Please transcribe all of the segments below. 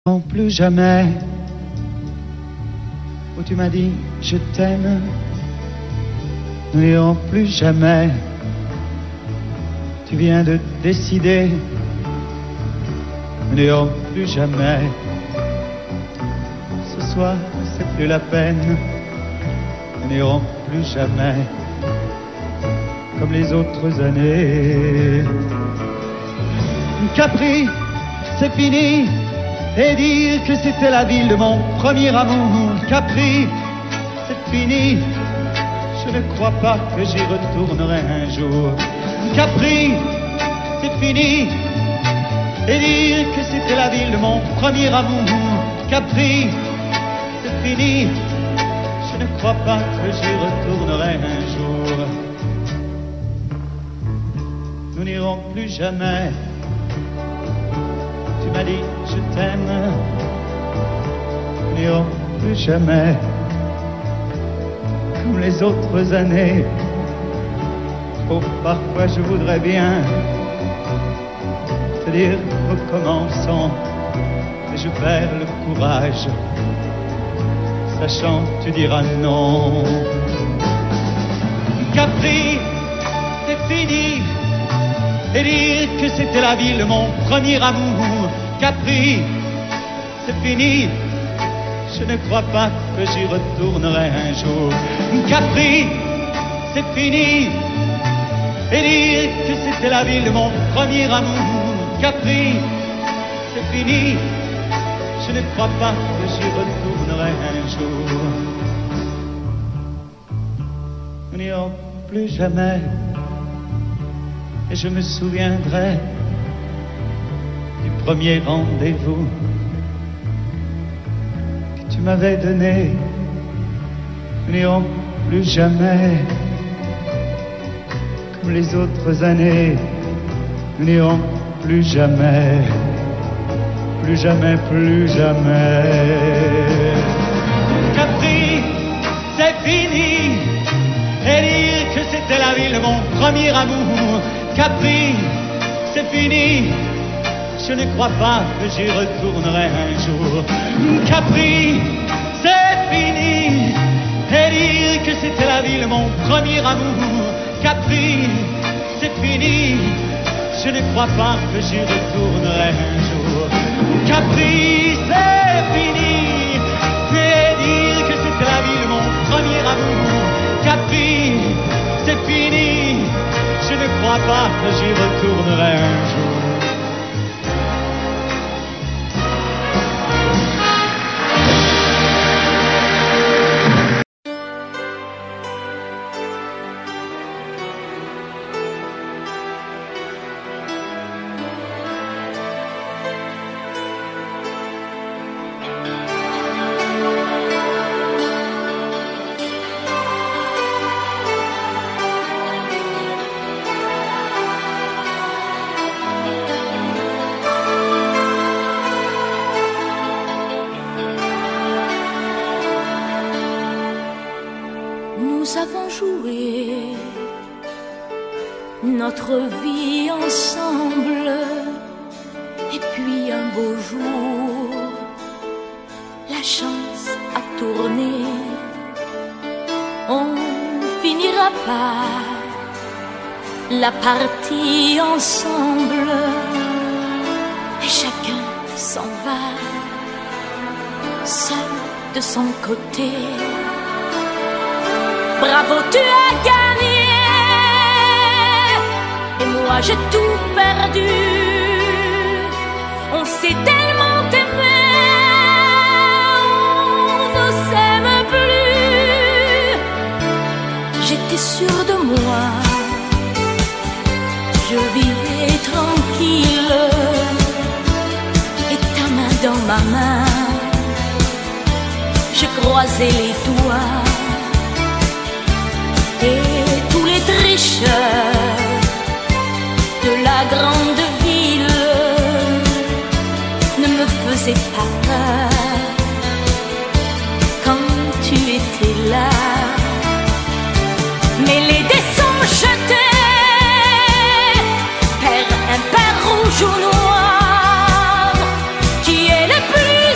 Non plus jamais, où tu m'as dit je t'aime, nous n'irons plus jamais. Tu viens de décider, nous n'irons plus jamais. Ce soir, c'est plus la peine, nous n'irons plus jamais, comme les autres années. Capri, c'est fini. Et dire que c'était la ville de mon premier amour. Capri, c'est fini. Je ne crois pas que j'y retournerai un jour. Capri, c'est fini. Et dire que c'était la ville de mon premier amour. Capri, c'est fini. Je ne crois pas que j'y retournerai un jour. Nous n'irons plus jamais. Tu m'as dit je t'aime, nous n'irons plus jamais, comme les autres années. Oh, parfois je voudrais bien te dire recommençons, mais je perds le courage, sachant que tu diras non. Capri, c'est fini. Et dire que c'était la ville de mon premier amour. Capri, c'est fini. Je ne crois pas que j'y retournerai un jour. Capri, c'est fini. Et dire que c'était la ville de mon premier amour. Capri, c'est fini. Je ne crois pas que j'y retournerai un jour. Nous n'irons plus jamais. Et je me souviendrai du premier rendez-vous que tu m'avais donné. Nous n'irons plus jamais, comme les autres années. Nous n'irons plus jamais, plus jamais, plus jamais. Capri, c'est fini. Et dire que c'était la ville de mon premier amour. Capri, c'est fini. Je ne crois pas que j'y retournerai un jour. Capri, c'est fini. Et dire que c'était la ville de mon premier amour. Capri, c'est fini. Je ne crois pas que j'y retournerai un jour. Capri, c'est fini. Et dire que c'était la ville de mon premier amour. Capri, c'est fini. Je ne crois pas que j'y retournerai un jour. Nous avons joué notre vie ensemble, et puis un beau jour, la chance a tourné. On finira par la partie ensemble, et chacun s'en va, seul de son côté. Bravo, tu as gagné, et moi j'ai tout perdu. On s'est tellement aimé, on ne s'aime plus. J'étais sûre de moi, je vivais tranquille, et ta main dans ma main, je croisais les doigts. Et tous les tricheurs de la grande ville ne me faisaient pas peur quand tu étais là. Mais les dés sont jetés, père impair, rouge ou noir, qui est le plus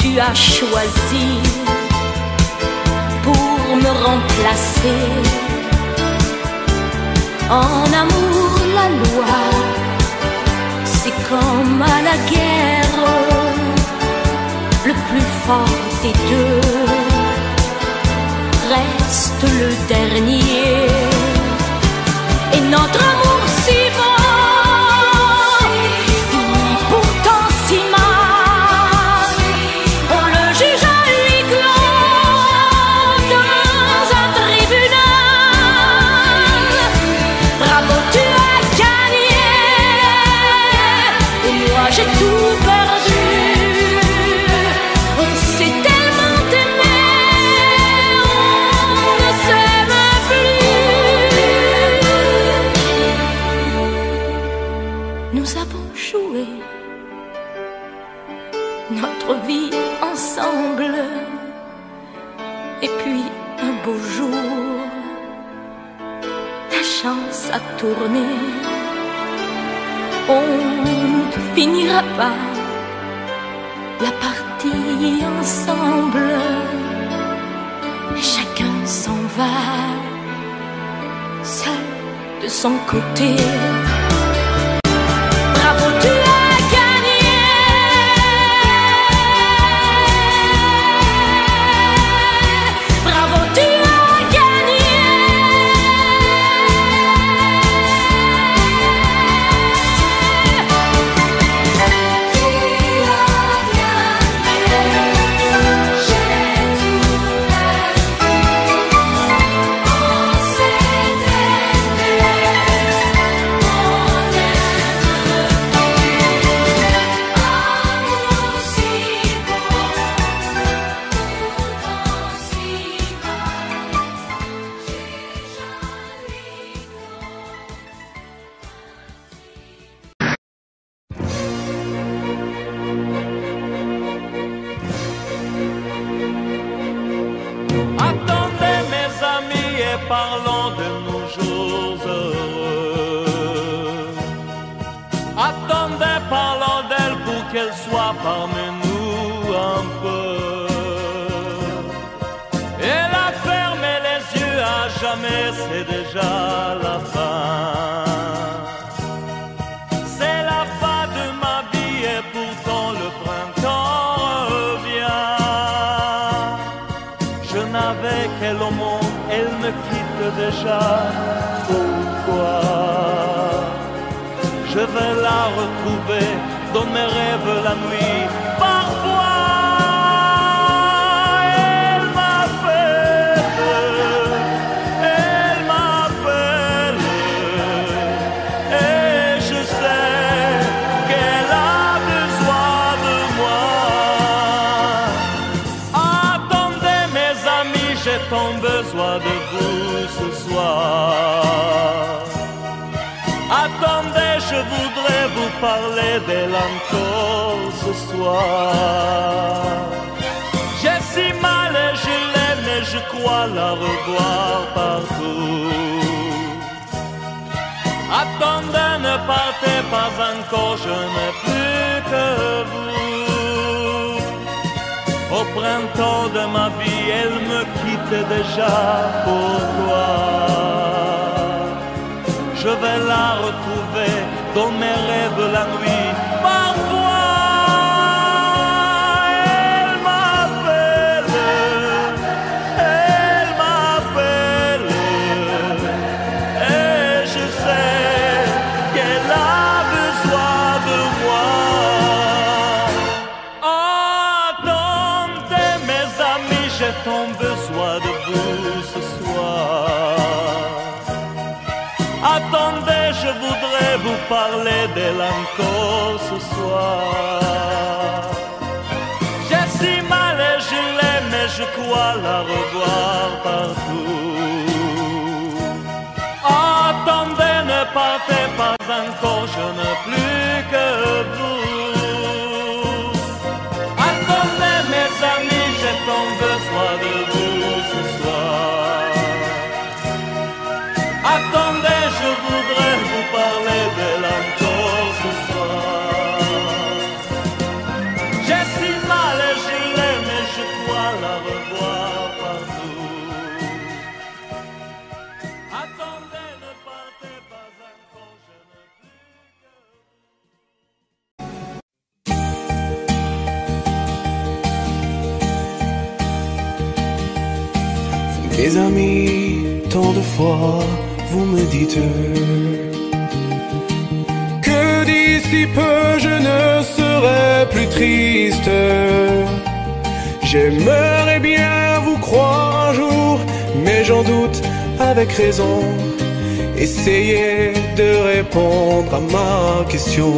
tu as choisi pour me remplacer. En amour, la loi, c'est comme à la guerre, le plus fort des deux reste le dernier. Et notre amour si beau finit pourtant si mal. On le juge à huis clos dans un tribunal. Bravo, tu as gagné et moi j'ai tout perdu. On s'est tellement aimé, on ne s'aime plus. Nous avons joué notre vie ensemble, et puis un beau jour, la chance a tourné. On ne finira pas la partie ensemble, et chacun s'en va seul de son côté. Bravo, tu as gagné. Bravo, tu as gagné. Attendez mes amis et parlons de nos jours heureux. Attendez, parlons d'elle pour qu'elle soit parmi nous un peu. Elle a fermé les yeux à jamais, c'est déjà la fin. C'est la fin de ma vie et pourtant le printemps revient. Je n'avais qu'elle au monde, elle me quitte déjà. Pourquoi? Je vais la retrouver dans mes rêves la nuit. Parfois, elle m'appelle, et je sais qu'elle a besoin de moi. Attendez mes amis, j'ai tant besoin de vous ce soir. Attendez, je voudrais vous parler d'elle encore ce soir. J'ai si mal et je l'aime et je crois la revoir partout. Attendez, ne partez pas encore, je n'ai plus que vous. Au printemps de ma vie, elle me quitte déjà. Pourquoi? Je vais la retrouver dans mes rêves la nuit. Parfois, elle m'appelle, et je sais qu'elle a besoin de moi. Attendez mes amis, j'ai tant besoin de vous ce soir. Attendez, je voudrais vous parler d'elle encore ce soir. J'ai si mal et je l'aime et je crois la revoir partout. Attendez, ne partez pas encore, je n'ai plus que vous. Attendez mes amis, j'ai tant besoin de vous ce soir. Attendez, je voudrais vous parler d'elle encore ce soir. J'ai si mal et je Mes amis, tant de fois vous me dites que d'ici peu je ne serai plus triste. J'aimerais bien vous croire un jour, mais j'en doute avec raison. Essayez de répondre à ma question.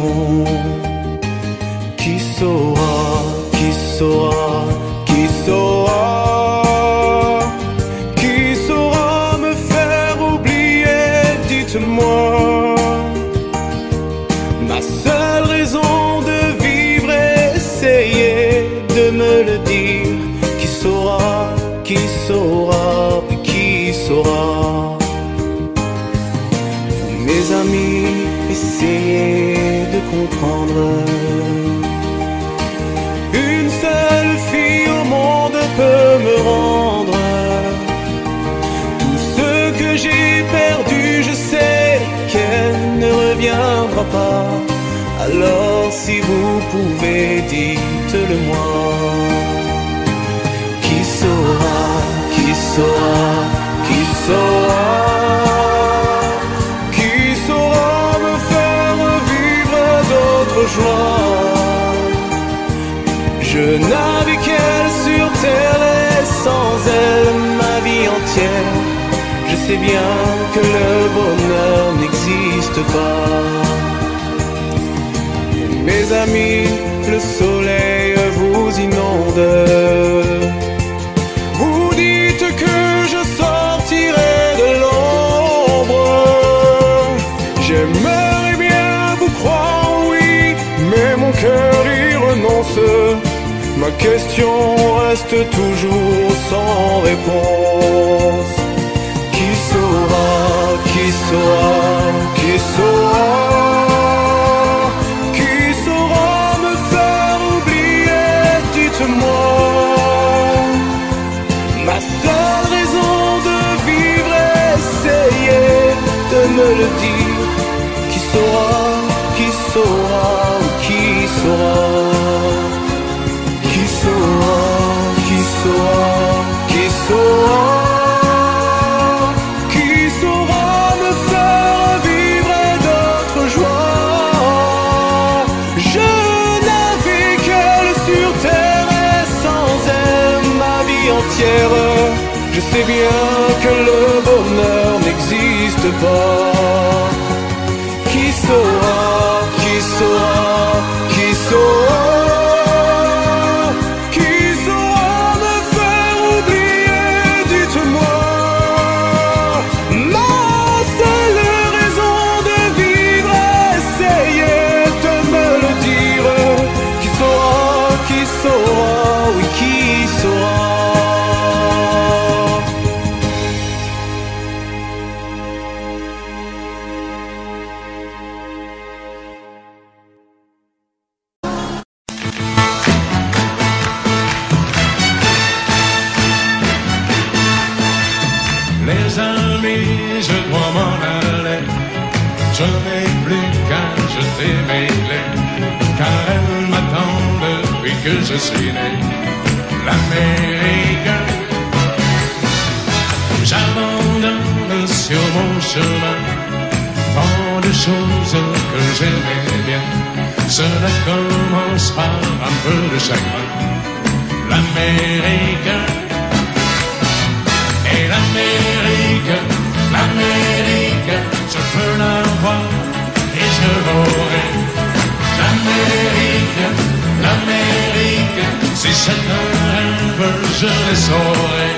Qui saura, qui saura, qui saura, qui saura me faire oublier, dites-moi. Ma seule raison de vivre, essayez de me le dire. Qui saura, qui saura, qui saura. Vous, mes amis, essayez de comprendre. Une seule fille au monde peut me rendre tout ce que j'ai perdu. Je sais qu'elle ne reviendra pas. Alors si vous pouvez, dites-le-moi. Qui saura, qui saura, qui saura, qui saura me faire vivre d'autres joies. Je n'avais qu'elle sur terre et sans elle ma vie entière. Je sais bien que le bonheur n'existe pas. Mes amis, le soleil vous inonde. Vous dites que je sortirai de l'ombre. J'aimerais bien vous croire, oui, mais mon cœur y renonce. Ma question reste toujours sans réponse. Qui saura, qui saura, qui saura, qui saura me faire oublier, dites-moi. Ma seule raison de vivre, essayez de me le dire. Qui saura, qui saura, qui saura. Qui saura, qui saura, qui saura, qui saura me faire vivre d'autres joies. Je n'avais qu'elle sur terre et sans elle ma vie entière. Je sais bien que le bonheur n'existe pas. Qui saura, qui saura, qui saura. Les amis, je dois m'en aller. Je n'ai plus qu'à jeter mes clés, car elles m'attendent depuis que je suis né. L'Amérique, j'abandonne sur mon chemin tant de choses que j'aimais bien. Cela commence par un peu de chagrin. L'Amérique, et l'Amérique, l'Amérique, je peux la voir et je l'aurai. L'Amérique, l'Amérique, si c'est un rêve, je les saurai.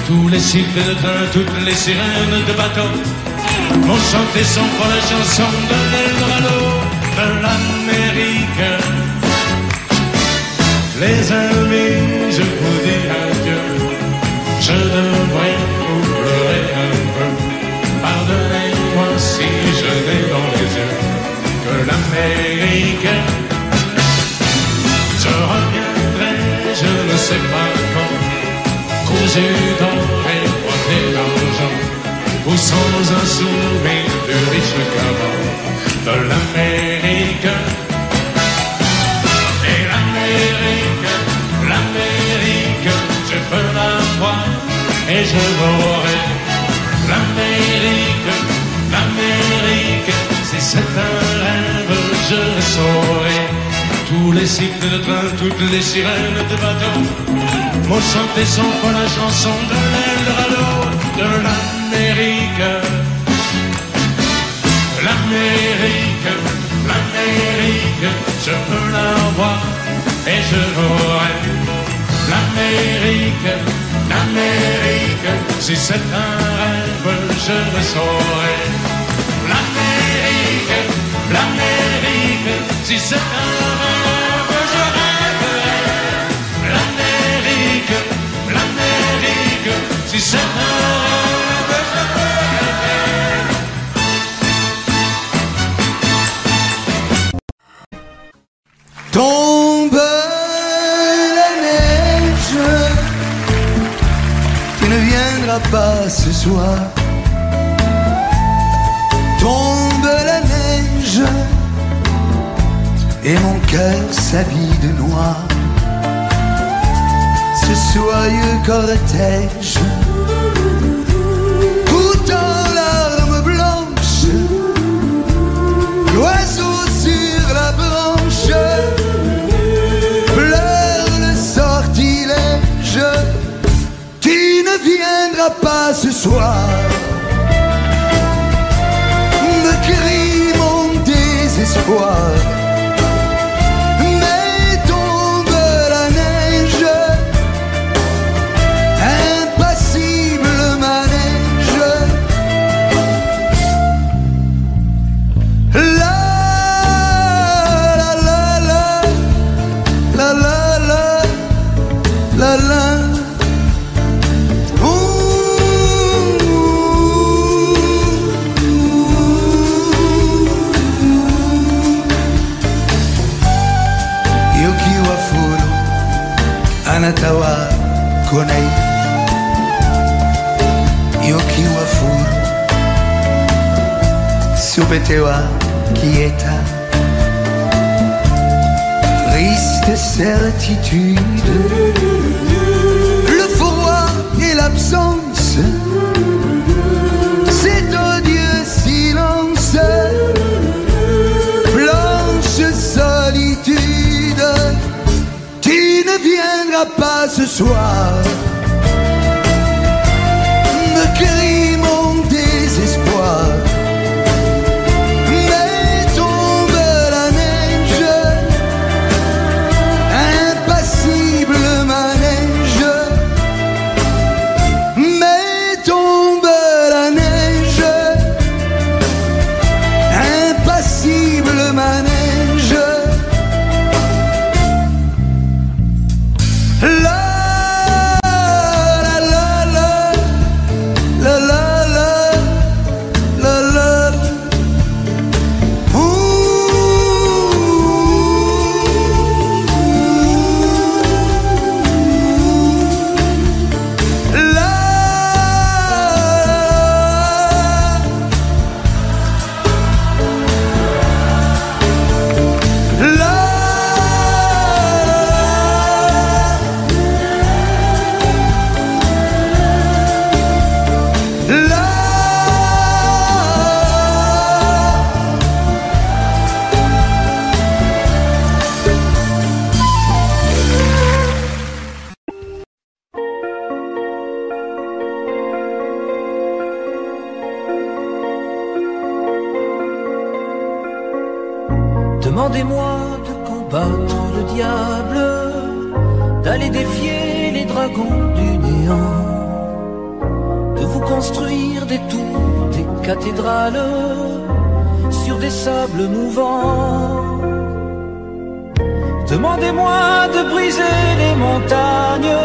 Tous les cycles de train, toutes les sirènes de bateau vont chanter son pour la chanson de l'Eldorado de l'Amérique. Les amis, je vous dis adieu. Je devrais vous pleurer un peu. Pardonnez-moi si je n'ai dans les yeux que l'Amérique. Je reviendrai, je ne sais pas quand, cousu d'or et coiffé d'argent, ou sans un souvenir du riche caban de l'Amérique. Et l'Amérique, l'Amérique, je peux la voir et je l'aurai. L'Amérique, l'Amérique, si c'est un rêve, je le saurai. Tous les cycles de train, toutes les sirènes de bateau m'ont chanté son fois la chanson de l'Eldorado de l'Amérique. L'Amérique, l'Amérique, je peux la voir et je l'aurai. L'Amérique, l'Amérique, si c'est un rêve, je le saurai. L'Amérique, l'Amérique, si c'est un rêve, je rêverai. L'Amérique, l'Amérique, si c'est un rêve, je peux rêver. Tombe la neige, tu ne viendras pas ce soir. Tombe la neige, et mon cœur s'habille de noir. Ce soyeux cortège, tout en larmes blanches, l'oiseau sur la branche pleure le sortilège. Tu ne viendras pas ce soir, me crie mon désespoir. Mais tombe la neige, impassible manège. La la la la la la la la. Anatawa konai yoki wa furu subetewa quieta. Triste certitude, le froid et l'absence, cet odieux silence, blanche solitude. Tu ne viendras pas ce soir, me crie mon désespoir. Mais tombe la neige, impassible manège. Mais tombe la neige, impassible manège. La Demandez-moi de combattre le diable, d'aller défier les dragons du néant, de vous construire des tours, des cathédrales sur des sables mouvants. Demandez-moi de briser les montagnes,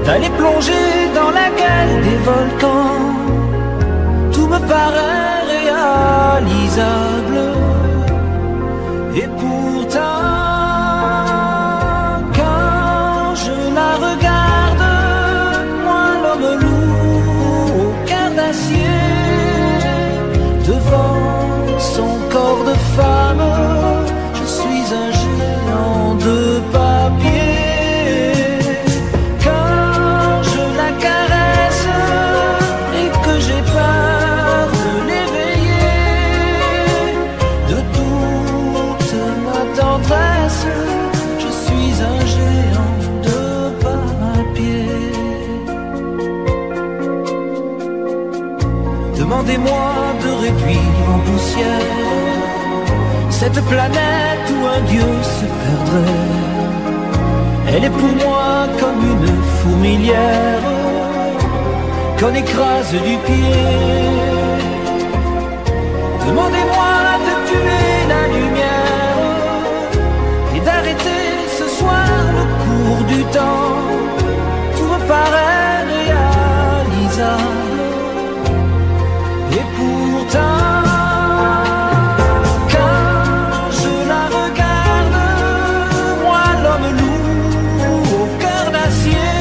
d'aller plonger dans la gueule des volcans. Tout me paraît réalisable. Et pourtant, quand je la regarde, moi l'homme lourd au cœur d'acier, devant son corps de femme, je suis un géant de papier. Quand je la caresse, Demandez-moi de réduire en poussière cette planète où un dieu se perdrait. Elle est pour moi comme une fourmilière qu'on écrase du pied. Demandez-moi de tuer la lumière et d'arrêter ce soir le cours du temps. Tout me paraît réalisable et pourtant quand je la regarde, moi l'homme loup au cœur d'acier,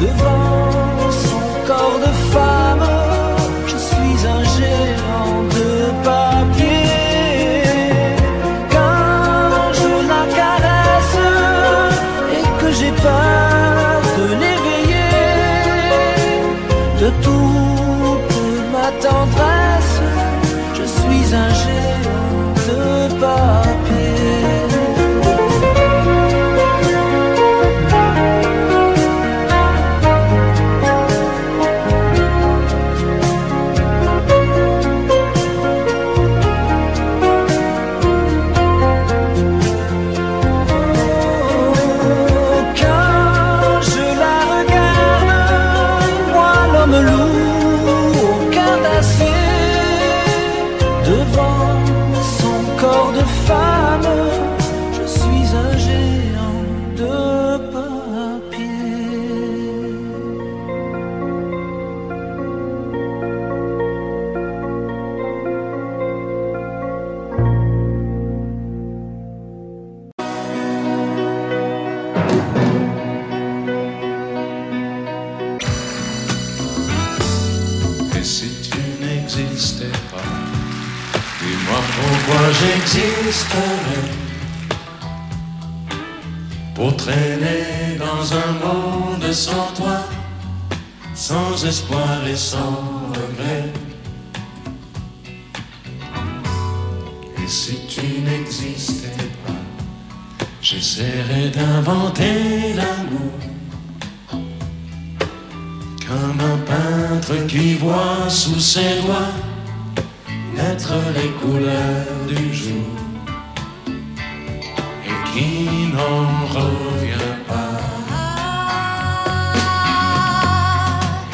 devant son corps de femme, je suis un géant de papier. Quand je la caresse et que j'ai peur de l'éveiller, de toute ma tendresse, je suis un géant de papier. Je suis un géant de papier. Et si tu n'existais pas, dis-moi pourquoi j'existerais. Pour traîner dans un monde sans toi, sans espoir et sans regret. Et si tu n'existais pas, j'essaierais d'inventer l'amour, comme un peintre qui voit sous ses doigts naître les couleurs du jour et qui n'en revient pas.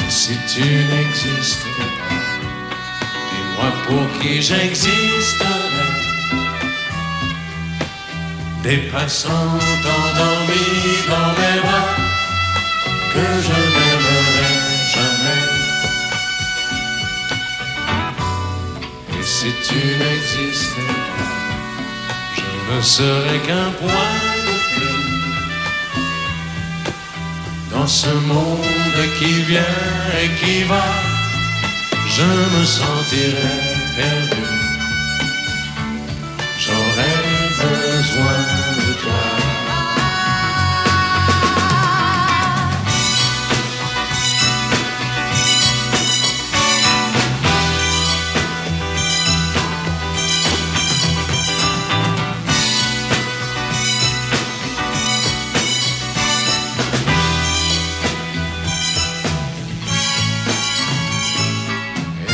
Et si tu n'existais pas, dis-moi pour qui j'existerais. Des passants endormis dans mes bras que je n'aimerais jamais. Si tu n'existais pas, je ne serais qu'un point de plus dans ce monde qui vient et qui va. Je me sentirais perdu. J'aurais besoin de toi.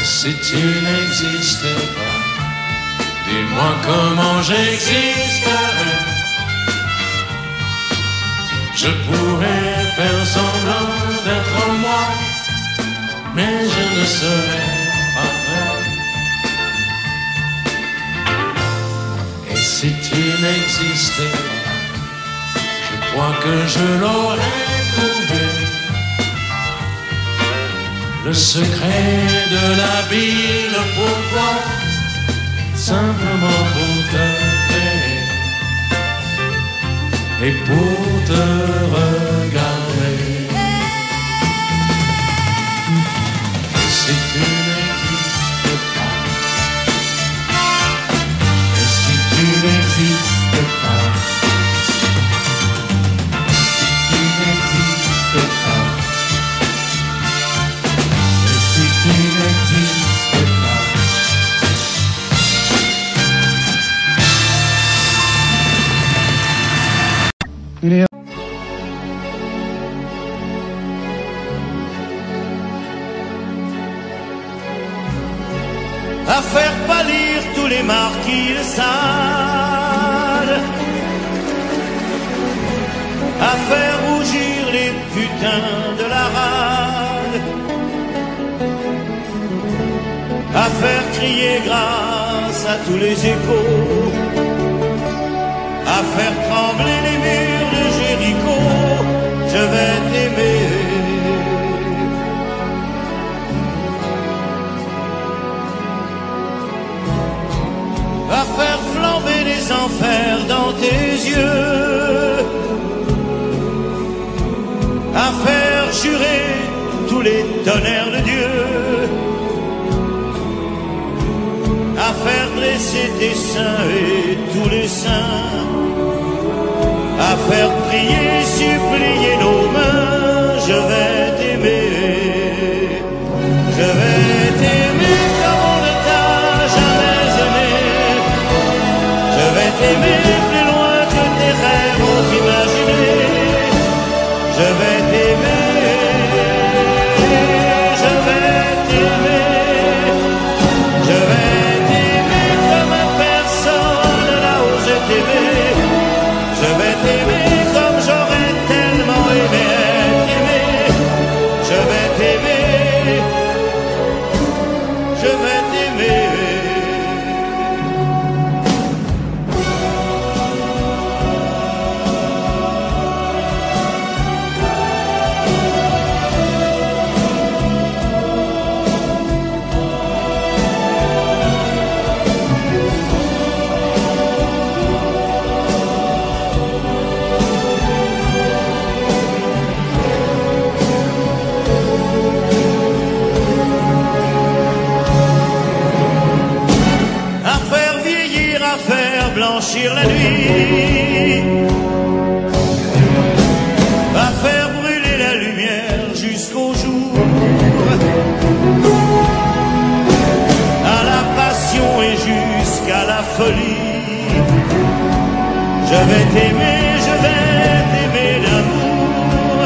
Si tu n'existais pas, dis-moi comment j'existerais. Je pourrais faire semblant d'être moi, mais je ne serais pas vrai. Et si tu n'existais pas, je crois que je l'aurais trouvé. Le secret de la vie, le pourquoi, simplement pour te créer et pour te regarder. Et si tu n'existes pas, et si tu n'existes pas, si tu n'existes pas, tu n'existes pas. Il est lire tous les marquis de Sade, à faire rougir les putains de la rade, à faire crier grâce à tous les échos, à faire trembler les murs de Jéricho. Je vais t'aimer. À faire flamber les enfers dans tes yeux, à faire jurer tous les tonnerres de Dieu, à faire dresser tes seins et tous les saints, à faire prier, supplier nos mains. Je vais t'aimer, je vais t'aimer comme on ne t'a jamais aimé. Je vais t'aimer plus loin que tes rêves ont imaginé. Je vais t'aimer, je vais t'aimer, je vais t'aimer comme personne n'a osé t'aimer. Je vais t'aimer comme j'aurais tellement aimé être aimé. Je vais t'aimer, je vais t'aimer. Blanchir la nuit, à faire brûler la lumière jusqu'au jour, à la passion et jusqu'à la folie. Je vais t'aimer, je vais t'aimer d'amour,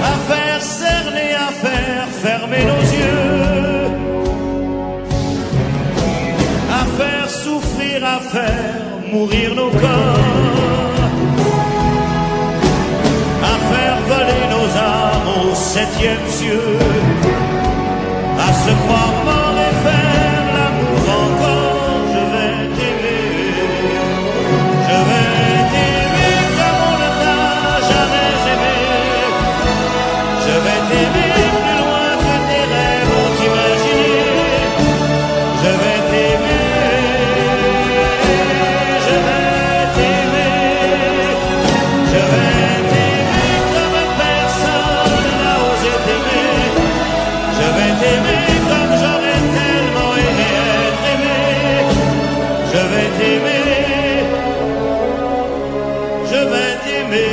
à faire cerner, à faire fermer nos yeux, à faire souffrir, à faire mourir nos corps, à faire voler nos âmes au septième cieux, à se croire mort et faire l'amour encore. Je vais t'aimer, je vais t'aimer comme on ne t'a jamais aimé. Je vais t'aimer plus loin que tes rêves ont imaginé. Je vais t'aimer, je vais t'aimer, je vais t'aimer comme personne n'a osé t'aimer. Je vais t'aimer comme j'aurais tellement aimé être aimé. Je vais t'aimer, je vais t'aimer.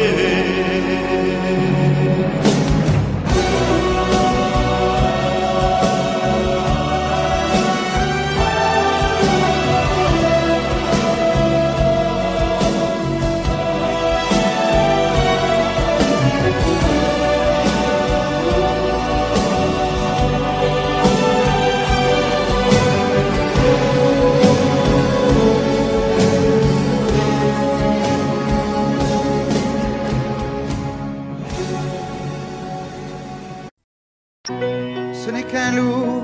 Ce n'est qu'un lourd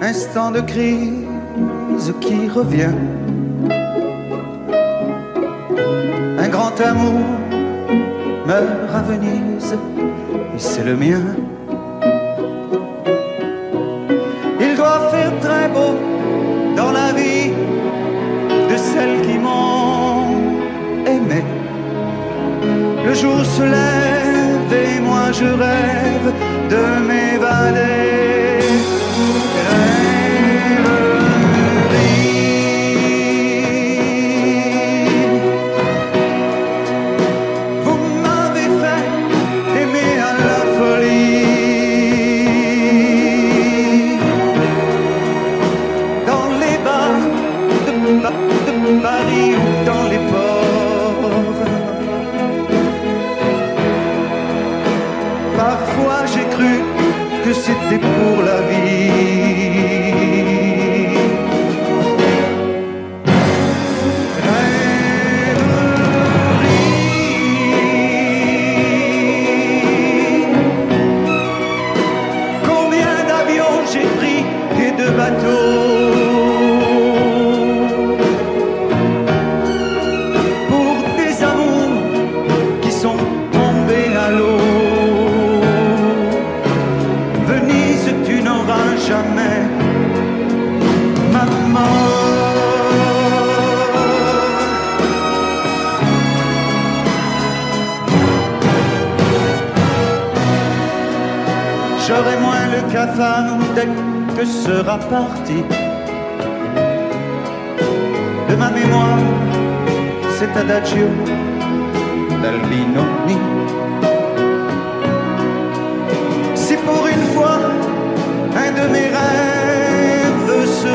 instant de crise qui revient. Un grand amour meurt à Venise et c'est le mien. Il doit faire très beau dans la vie de celles qui m'ont aimé. Le jour se lève et moi je rêve de m'évader. Vous m'avez fait aimer à la folie. Dans les bars de Paris ou dans les ports. Parfois j'ai cru que c'était pour la vie. J'aurai moins le cafard dès que sera parti de ma mémoire cet adagio d'Albinoni. Si pour une fois un de mes rêves se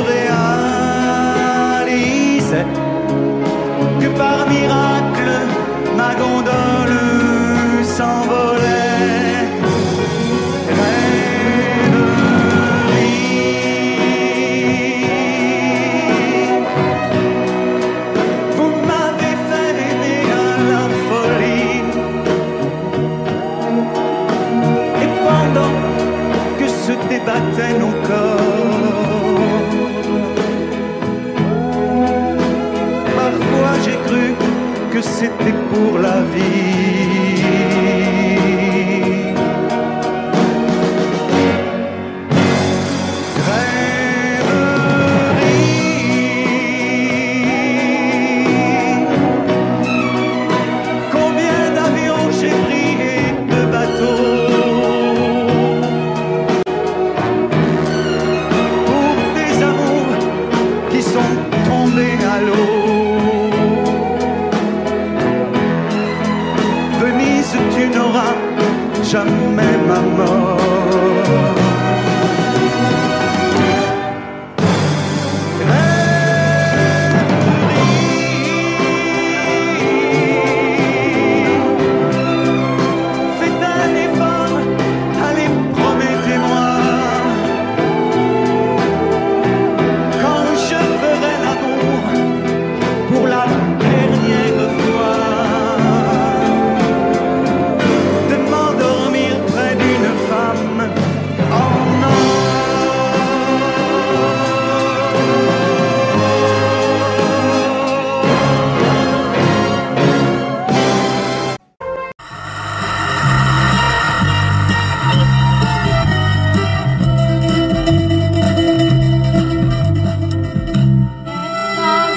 réalisait, que par miracle ma gondole s'envolait, rêverie. Vous m'avez fait aimer à la folie, et pendant que se débattaient nos corps, parfois j'ai cru que c'était pour la vie. Rêverie. Combien d'avions j'ai pris et de bateaux pour des amours qui sont tombés à l'eau. Venise, tu n'auras jamais ma mort. Rêverie. Faites un effort, allez, promettez-moi, quand je ferai l'amour pour la dernière fois, de m'endormir près d'une femme en or.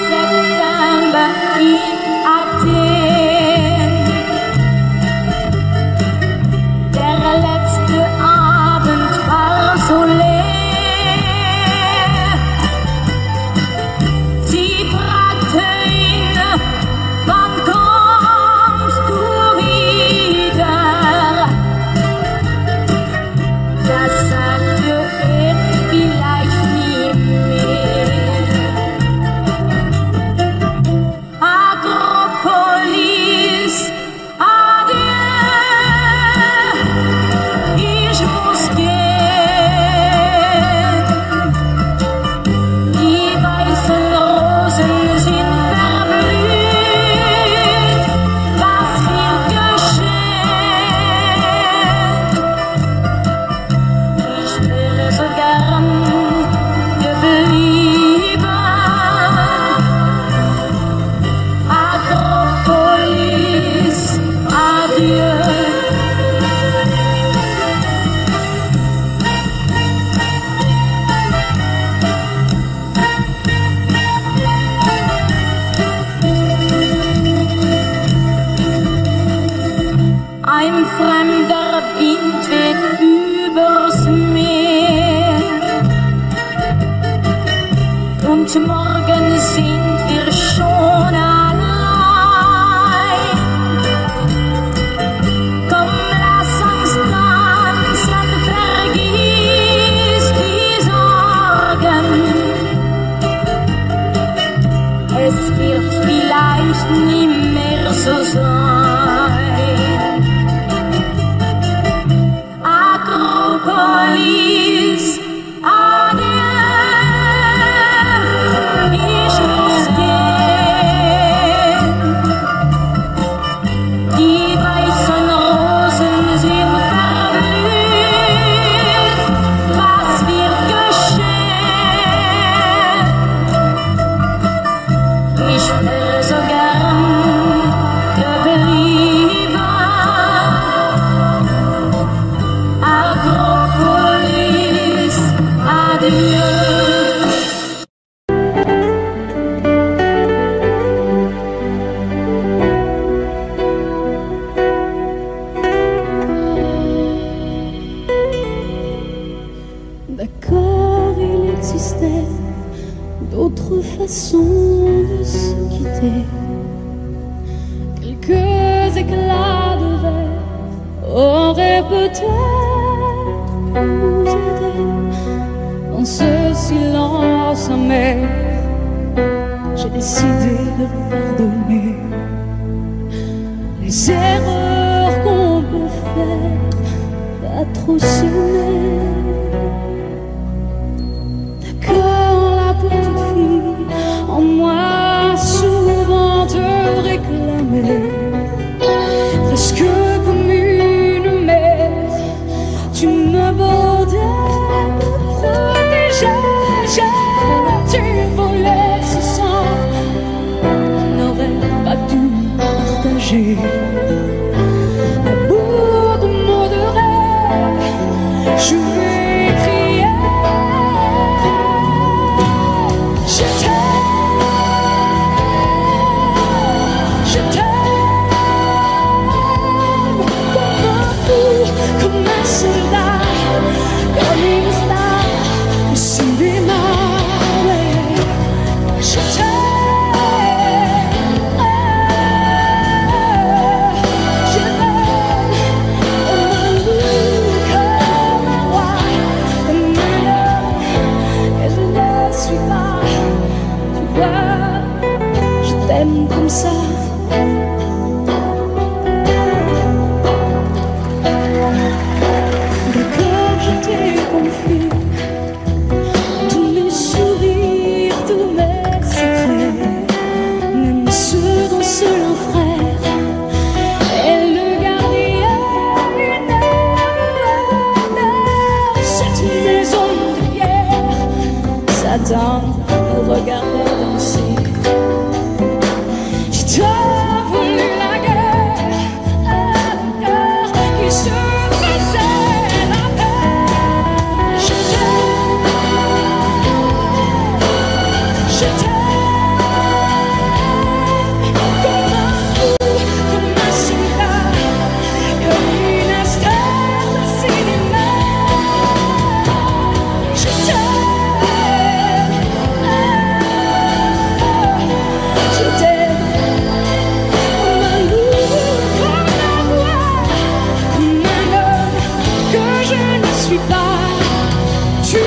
September in Athen. Der letzte Abend war so leer. Sie fragte ihn, wann kommst du wieder? Das sagte er vielleicht nie mehr. Akropolis, adieu, ich muss gehen. Die weißen Rosen sind verblüht, was wird geschehen? Ich wäre so gern geblieben. Akropolis, adieu. Ein fremder Wind weht übers Meer und morgen sind wir schon allein. Komm, lass uns tanzen, vergiss die Sorgen. Es wird vielleicht nie mehr so sein. Akropolis, adieu, ich muss gehen. notre façon de se quitter. Quelques éclats de verre auraient peut-être pu nous aider. Dans ce silence amer, j'ai décidé de pardonner les erreurs qu'on peut faire, pas trop s'aimer. D'accord, la petite fille en moi souvent te réclamait, presque comme une mère, tu me bordais, me protégeais. Tu volais ce sang qu'on n'aurait pas dû partager. À bout de mots de rêve, je vais crier. Je t'aime, comme un fou, comme un soldat, comme une star au cinéma. Je t'aime, je t'aime, comme un loup, comme un roi, comme un homme, et je ne suis pas, tu vois, je t'aime comme ça. D'accord, je t'ai confié tous mes sourires, tous mes secrets, même ceux dont seul un frère est le gardien. Cette maison de pierre s'attend pour regarder danser. J'ai tant voulu la guerre, un cœur qui se faisait la paix. Je t'aime, je t'aime, comme un fou, comme un soldat, comme une star de cinéma. Je t'aime, comme un loup, comme un roi, comme un homme que je ne suis pas. Tu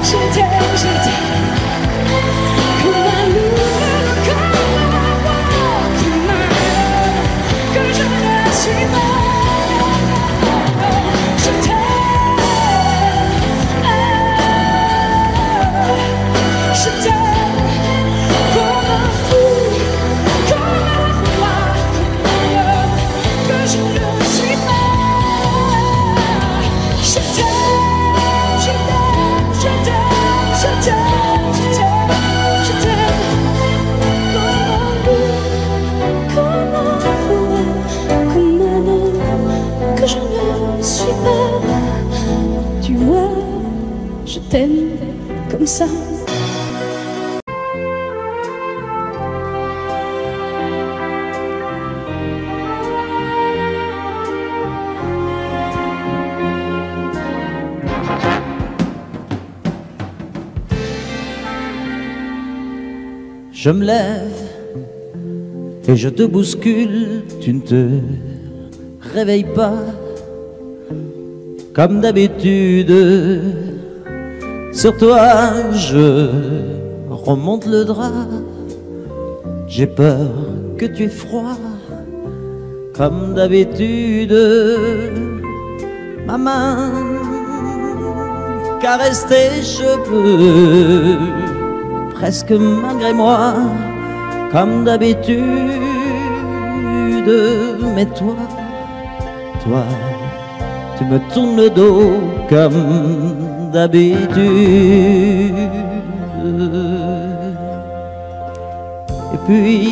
je t'aime, je t'aime, comme un loup, comme un roi, comme un homme que je ne suis pas. Je t'aime, comme un fou, comme un roi, comme un homme que je ne suis pas. Je t'aime, je t'aime, je t'aime, je t'aime, je t'aime, je t'aime, comme un roi, comme un homme que je ne suis pas. Tu vois, je t'aime comme ça. Je me lève et je te bouscule, tu ne te réveilles pas comme d'habitude. Sur toi je remonte le drap, j'ai peur que tu aies froid comme d'habitude. Ma main caresse tes cheveux, presque malgré moi, comme d'habitude. Mais toi, tu me tournes le dos comme d'habitude. Et puis,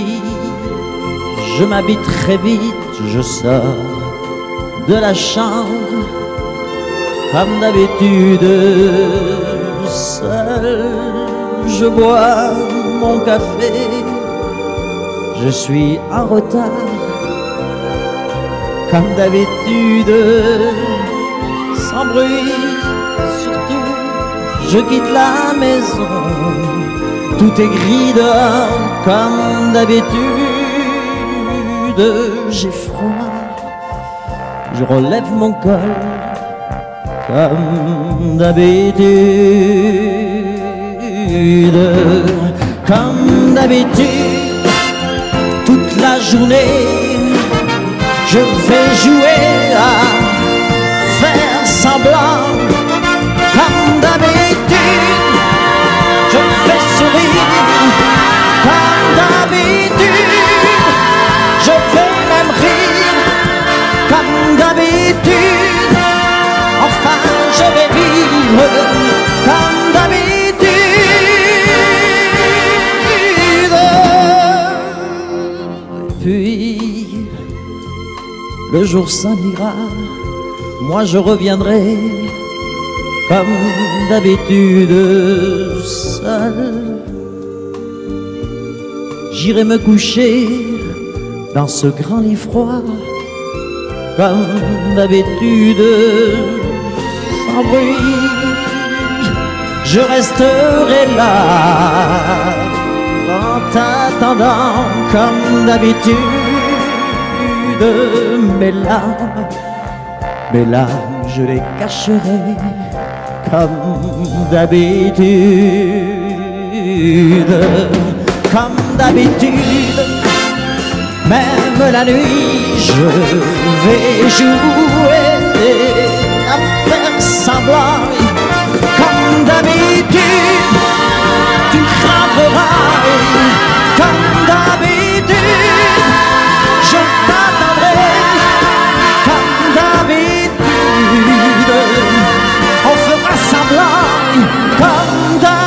je m'habille très vite, je sors de la chambre comme d'habitude, seul, je bois mon café, je suis en retard comme d'habitude, sans bruit, surtout, je quitte la maison, tout est gris dehors comme d'habitude, j'ai froid, je relève mon col comme d'habitude, comme d'habitude, toute la journée, je vais jouer à faire semblant, comme d'habitude, je fais sourire, comme d'habitude, je vais même rire, comme d'habitude, enfin je vais vivre, comme d'habitude. Puis le jour s'en ira, moi je reviendrai comme d'habitude seul. J'irai me coucher dans ce grand lit froid comme d'habitude, sans bruit. Je resterai là en t'attendant comme d'habitude. Mes larmes, je les cacherai comme d'habitude. Comme d'habitude, même la nuit, je vais jouer à faire semblant. Comme d'habitude, tu frapperas. Comme d'habitude, je t'attendrai. Comme d'habitude, on fera semblant. Comme d'habitude.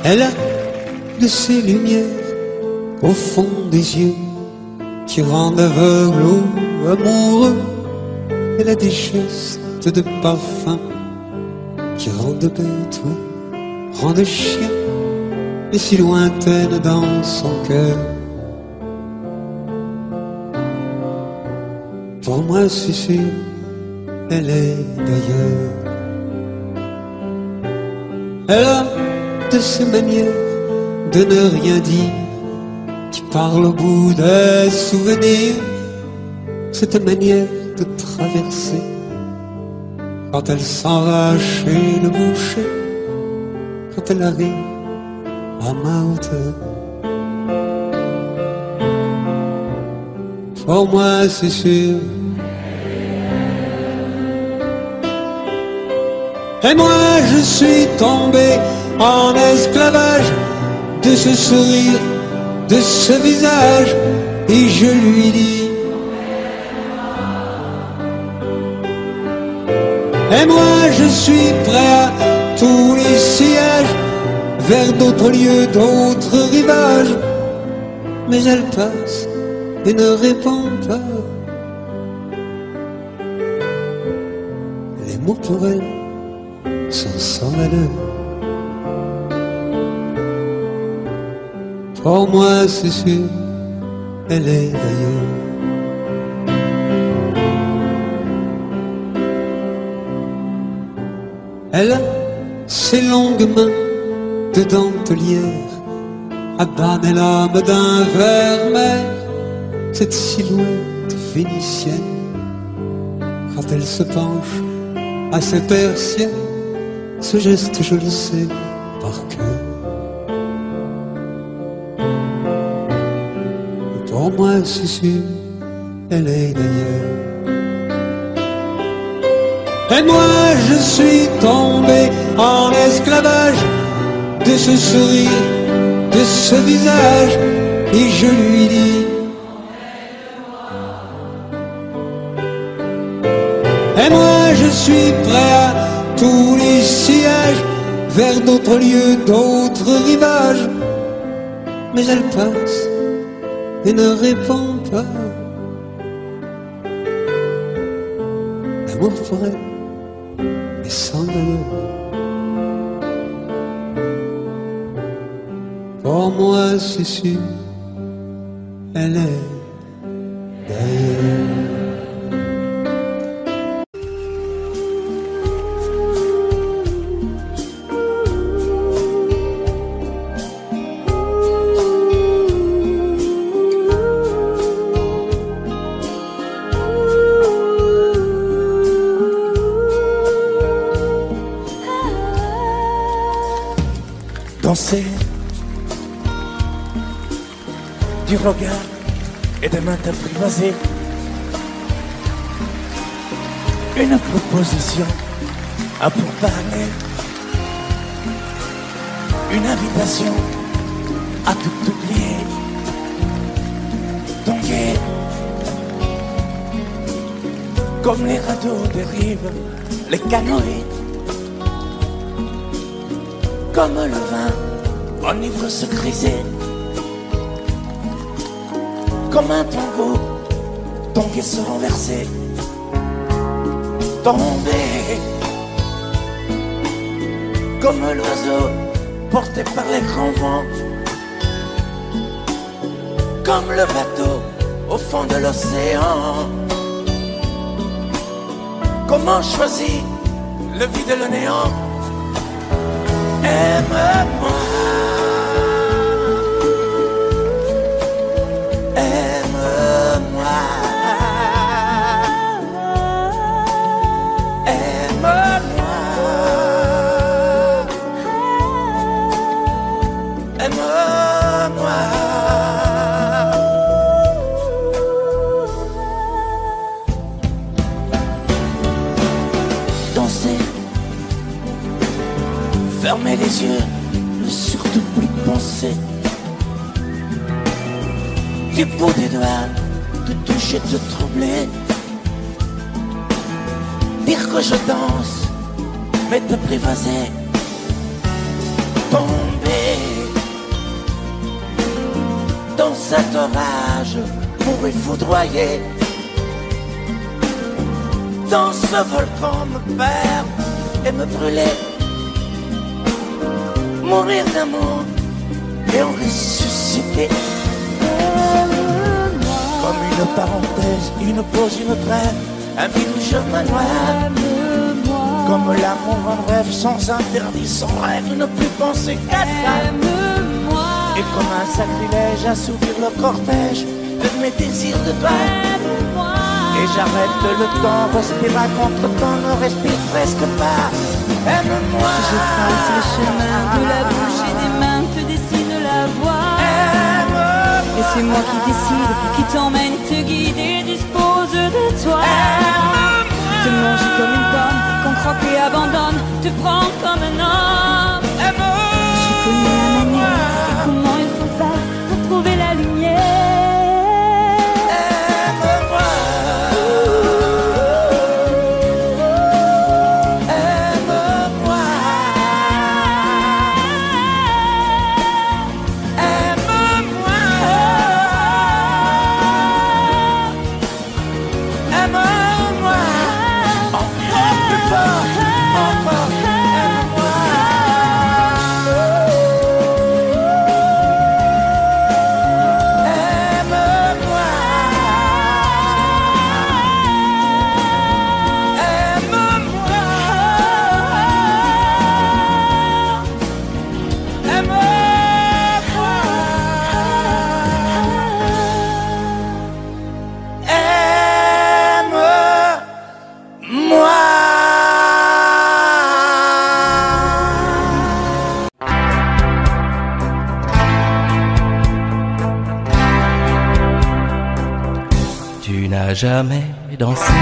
Elle a de ces lumières au fond des yeux qui rendent aveugle ou amoureux. Elle a des gestes de parfum qui rendent bête ou rendent chien, mais si lointaine dans son cœur. Pour moi c'est sûr, elle est d'ailleurs. Elle a de ces manières de ne rien dire qui parle au bout des souvenirs. Cette manière de traverser quand elle s'en va chez le boucher, quand elle arrive à ma hauteur. Pour moi c'est sûr. Et moi je suis tombé en esclavage de ce sourire, de ce visage, et je lui dis: et moi je suis prêt à tous les sillages, vers d'autres lieux, d'autres rivages. Mais elle passe et ne répond pas. Les mots pour elle sont sans valeur. Pour moi c'est sûr, elle est d'ailleurs. Elle a ses longues mains de dentelière à banner l'âme d'un vermeil. Cette silhouette vénitienne, quand elle se penche à ses persiennes, ce geste je le sais par cœur. Pour moi c'est sûr, elle est d'ailleurs. Et moi je suis tombé en esclavage de ce sourire, de ce visage, et je lui dis: et moi je suis prêt à tous les sillages, vers d'autres lieux, d'autres rivages. Mais elle passe et ne répond pas. L'amour pour elle est sans valeur. Pour moi c'est sûr, elle est d'ailleurs. Danser du regard et des mains apprivoisées, une proposition à pourparler, une invitation à tout oublier. Tanguer comme les radeaux des rives, les canoës, comme le vin enivre se griser, comme un tango, tanguer se renverser, tomber, comme l'oiseau porté par les grands vents, comme le bateau au fond de l'océan. Comment choisir le vide et le néant? Aime-moi, aime-moi, aime-moi, aime-moi. Danser, fermer les yeux, ne surtout plus penser. Du bout des doigts, te toucher, te troubler. Dire que je danse, mais te privaser. Tomber cette rage pourrait foudroyer. Dans ce volcan me perdre et me brûler. Mourir d'amour et en ressusciter. Comme une parenthèse, une pause, une trêve, un vide où je me noie. Comme l'amour en rêve, sans interdit, sans rêve, ne plus penser qu'à ça. Et comme un sacrilège, assouvir le cortège de mes désirs de toi. Et j'arrête le temps, respire à contre-temps, ne respire presque pas. Aime-moi. Je trace le chemin de la bouche et des mains te dessine la voie. Et c'est moi qui décide, qui t'emmène, te guide et dispose de toi. Te mange comme une pomme, qu'on croque et abandonne, te prend comme un homme. Je connais la manière et comment il faut faire pour trouver la lumière. Jamais dansé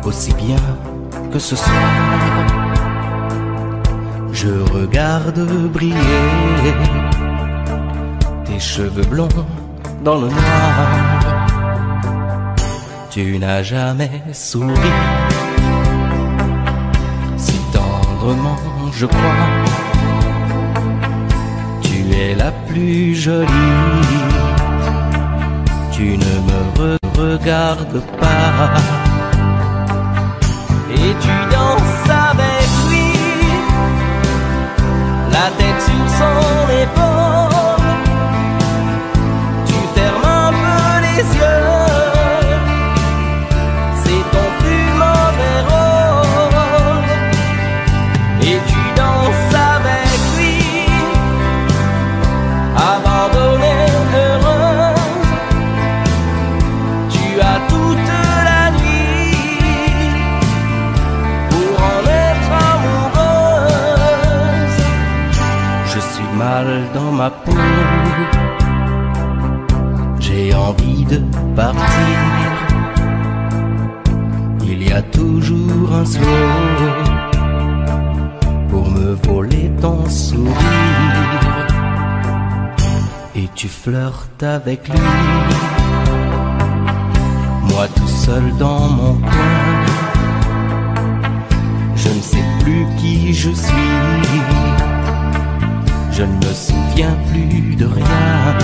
aussi bien que ce soir. Je regarde briller tes cheveux blonds dans le noir. Tu n'as jamais souri si tendrement, je crois. Tu es la plus jolie. Tu ne me regardes pas et tu danses avec lui, la tête sur son épaule. Tu fermes un peu les yeux, c'est ton plus mauvais rôle. Et tu danses avec lui, abandonné, heureux. Tu as toute la nuit pour en être amoureuse. Je suis mal dans ma peau, j'ai envie de partir. Il y a toujours un slow pour me voler ton sourire. Et tu flirtes avec lui, moi tout seul dans mon coin. Je ne sais plus qui je suis, je ne me souviens plus de rien.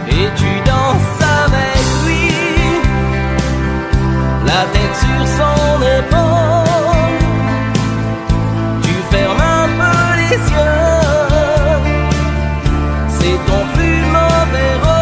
Et tu danses avec lui, la tête sur son épaule. Tu fermes un peu les yeux, c'est ton plus mauvais rôle.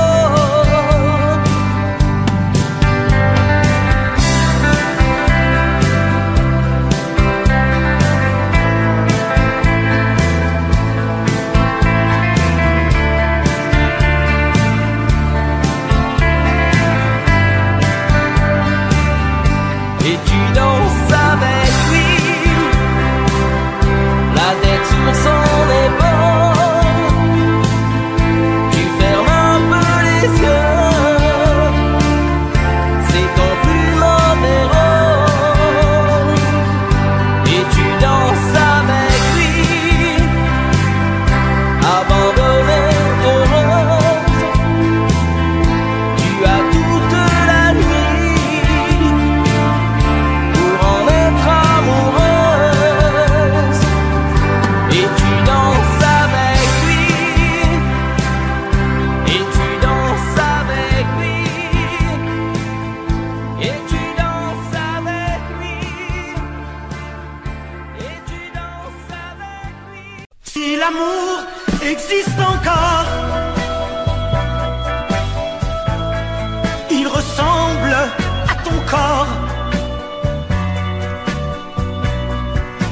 encore.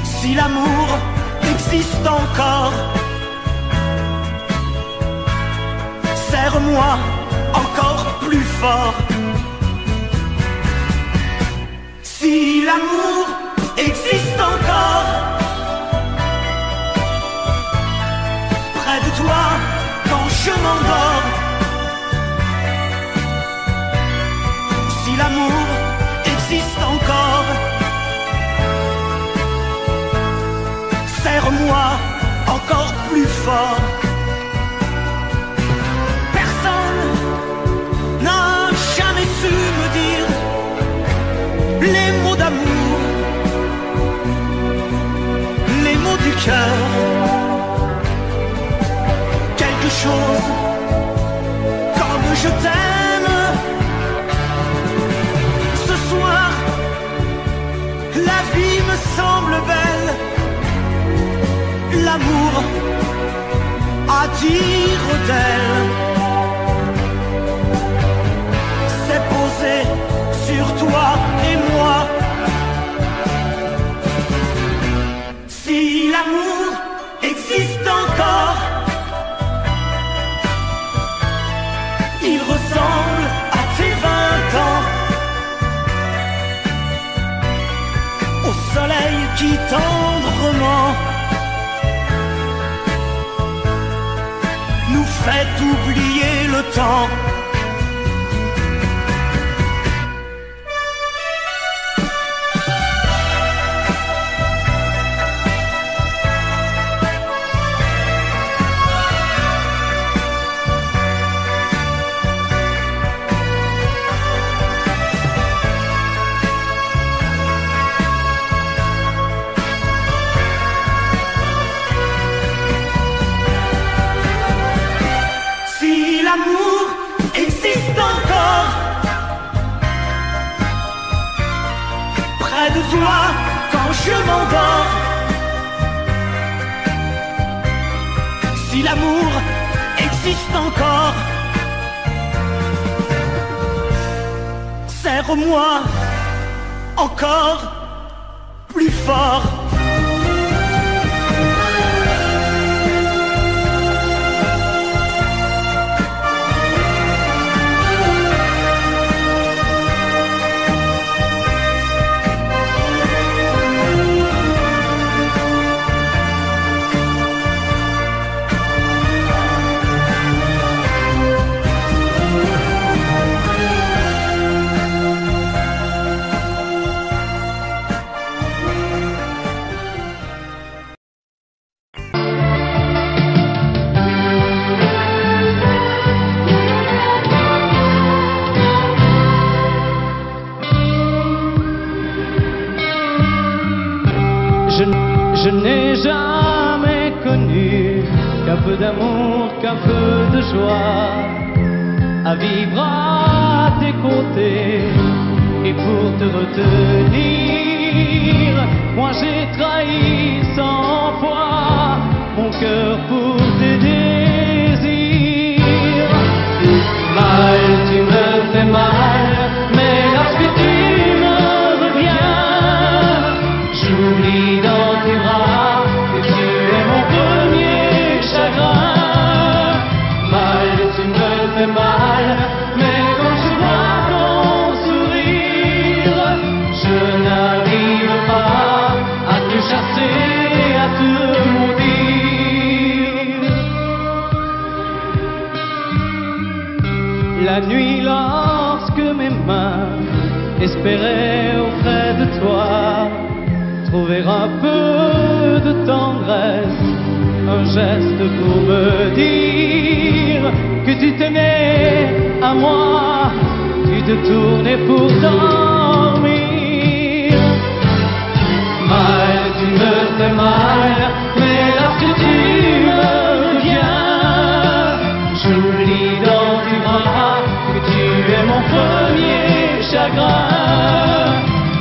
Si l'amour existe encore, serre-moi encore plus fort. Si l'amour existe encore, près de toi quand je m'endors. Si l'amour existe encore, serre-moi encore plus fort. Personne n'a jamais su me dire les mots d'amour, les mots du cœur. Quelque chose comme je t'aime. Ce soir, la vie me semble belle. L'amour attire d'elle. C'est posé sur toi et moi. Si l'amour existe encore, il ressemble à tes 20 ans, au soleil qui tendrement nous fait oublier le temps. L'amour existe encore, près de toi quand je m'endors. Si l'amour existe encore, serre-moi encore plus fort. Je n'ai jamais connu qu'un peu d'amour, qu'un peu de joie, à vivre à tes côtés et pour te retenir. Moi j'ai trahi 100 fois mon cœur pour tes désirs. Mal, tu me fais mal, mais lorsque tu me reviens, j'oublie dans tes bras que tu es mon premier chagrin. Mal, tu me fais mal, mais quand je vois ton sourire, je n'arrive pas à te chasser, à te maudire. La nuit, lorsque mes mains espéraient auprès de toi trouver un peu de tendresse, un geste pour me dire que tu tenais à moi, tu te tournais pour dormir. Mal, tu me fais mal, mais lorsque tu me reviens, j'oublie dans tes bras que tu es mon premier chagrin.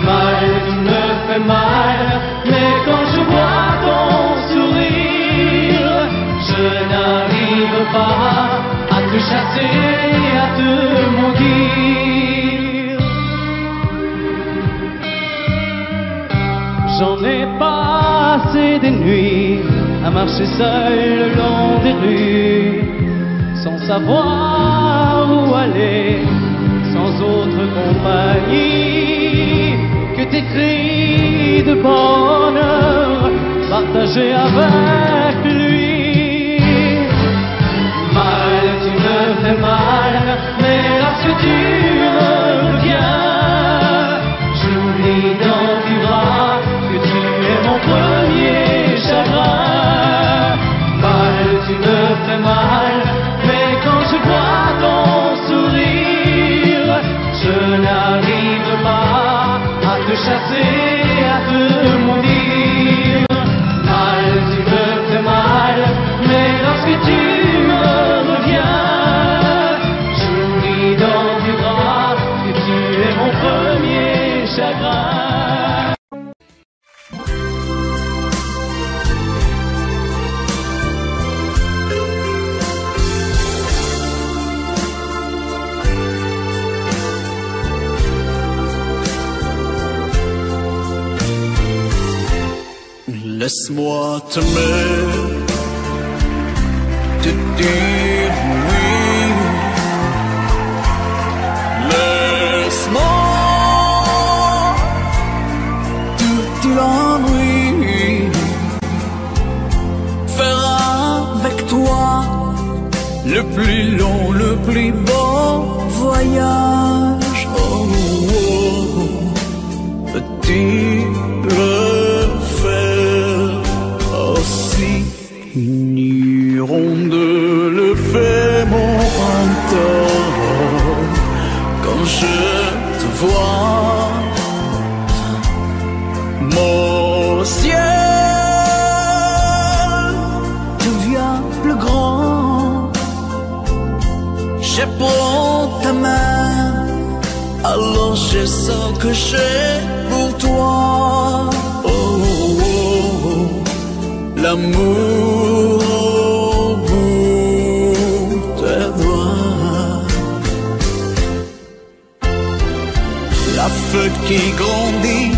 Mal, tu me fais mal, mais quand je vois ton sourire, je n'arrive pas à te chasser, à te maudire. passer des nuits à marcher seul le long des rues, sans savoir où aller, sans autre compagnie que tes cris de bonheur partagés avec lui. Mal, tu me fais mal, mais lorsque tu me reviens, j'oublie dans tes bras que tu es mon premier chagrin. Mal, tu me fais mal, mais quand je vois ton sourire, je n'arrive pas à te chasser, à te maudire. Mal, tu me fais mal, mais lorsque tu me reviens, j'oublie dans tes bras que tu es mon premier chagrin. Laisse-moi t'aimer, te dire oui. Laisse-moi tout l'ennui, faire avec toi le plus long, le plus beau voyage. Oh, oh, oh. Petit une hirondelle fait mon printemps quand je te vois. Mon ciel devient plus grand. Je prends ta main, alors je sens que j'ai pour toi. Oh, oh, oh. L'amour au bout des doigts. La feuille qui grandit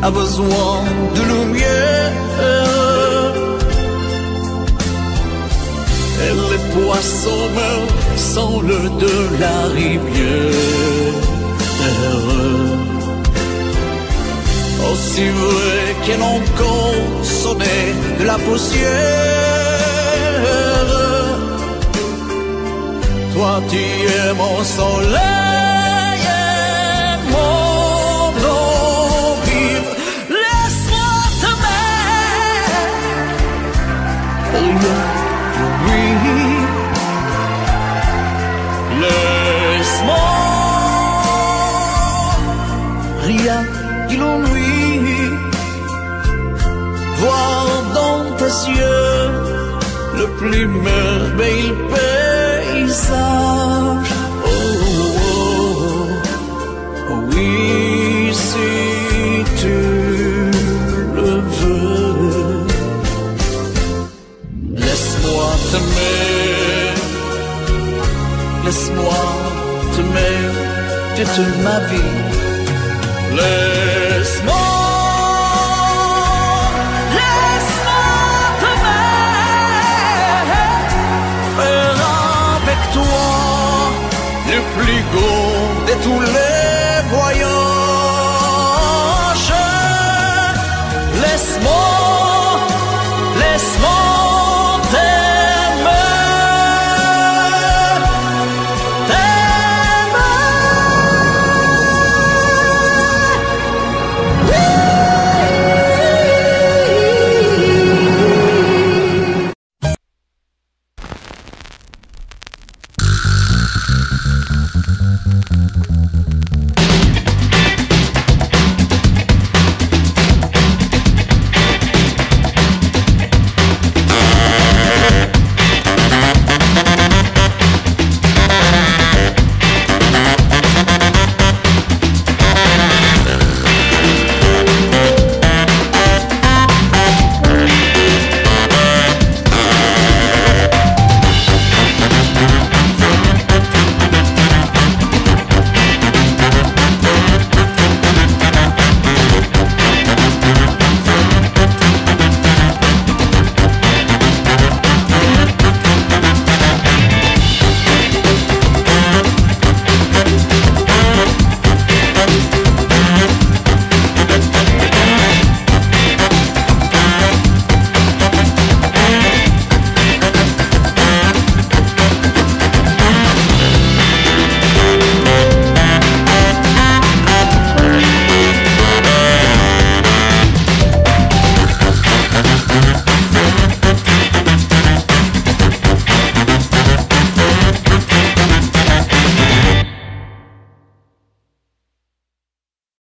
a besoin de lumière, et les poissons meurent sans l'eau de la rivière. Aussi vrai qu'elle encore sonnait de la poussière. Toi tu es mon soleil et mon eau vive. Laisse-moi t'aimer, oui. Laisse-moi rien que l'ennui, voir dans tes yeux le plus merveilleux paysage. Oh, oh, oh, oui, si tu le veux. Laisse-moi t'aimer, laisse-moi t'aimer toute ma vie. Laisse-moi t'aimer, faire avec toi le plus beau de tous les